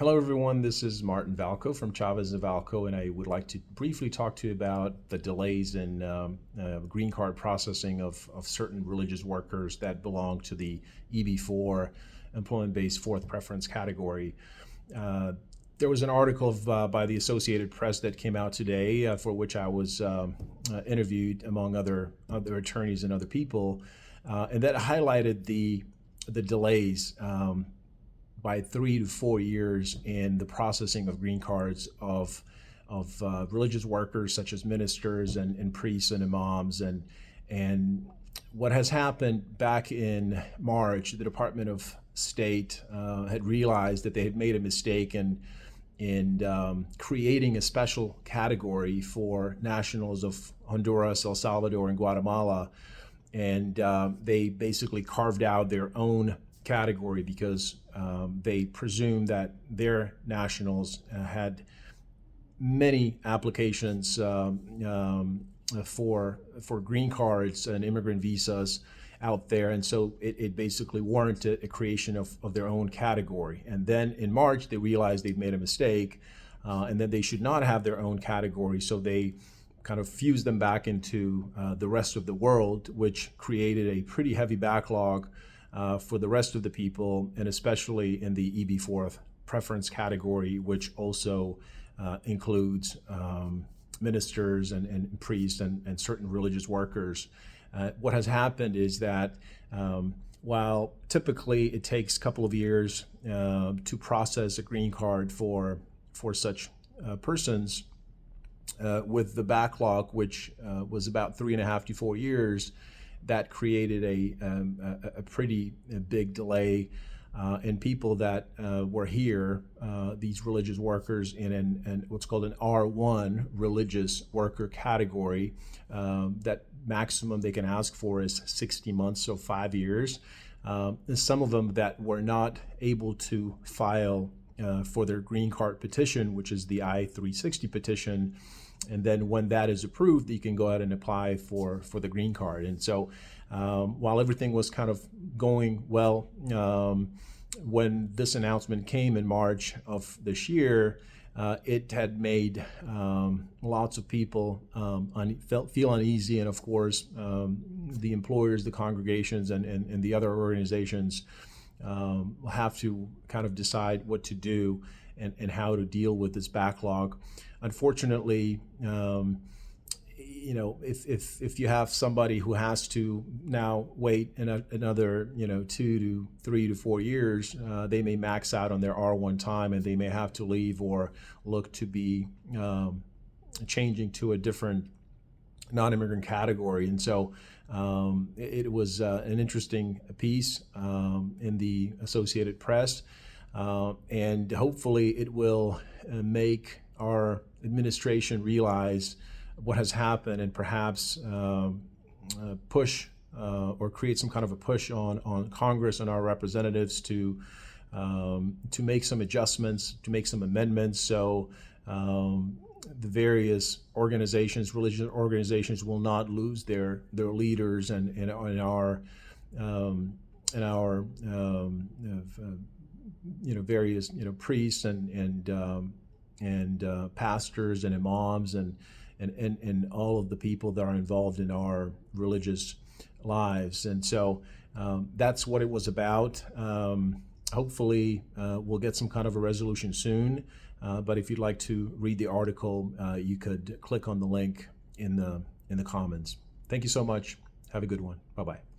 Hello, everyone. This is Martin Valko from Chavez and Valko, and I would like to briefly talk to you about the delays in green card processing of certain religious workers that belong to the EB4, employment-based fourth preference category. There was an article by the Associated Press that came out today for which I was interviewed among other attorneys and other people, and that highlighted the delays by 3 to 4 years in the processing of green cards of religious workers such as ministers and priests and imams. And what has happened back in March, the Department of State had realized that they had made a mistake in creating a special category for nationals of Honduras, El Salvador, and Guatemala. And they basically carved out their own category because they presumed that their nationals had many applications for green cards and immigrant visas out there, and so it basically warranted a creation of their own category. And then in March they realized they'd made a mistake, and then they should not have their own category, so they kind of fused them back into the rest of the world, which created a pretty heavy backlog for the rest of the people, and especially in the EB4 preference category, which also includes ministers and priests and certain religious workers. What has happened is that while typically it takes a couple of years to process a green card for such persons, with the backlog, which was about 3.5 to 4 years, that created a pretty big delay in people that were here, these religious workers in what's called an R1 religious worker category. That maximum they can ask for is 60 months, so 5 years. And some of them that were not able to file for their green card petition, which is the I-360 petition, and then when that is approved, you can go ahead and apply for the green card. And so while everything was kind of going well, when this announcement came in March of this year, it had made lots of people feel uneasy, and of course the employers, the congregations, and the other organizations have to kind of decide what to do and how to deal with this backlog. Unfortunately, if you have somebody who has to now wait another 2 to 3 to 4 years, they may max out on their R1 time, and they may have to leave or look to be changing to a different non-immigrant category. And so it was an interesting piece in the Associated Press, and hopefully it will make our administration realize what has happened and perhaps push or create some kind of a push on Congress and our representatives to make some adjustments, to make some amendments, so the various organizations, religious organizations, will not lose their leaders and our various priests and pastors and imams and all of the people that are involved in our religious lives. And so that's what it was about. Hopefully we'll get some kind of a resolution soon, but if you'd like to read the article, you could click on the link in the comments. Thank you so much. Have a good one. Bye-bye.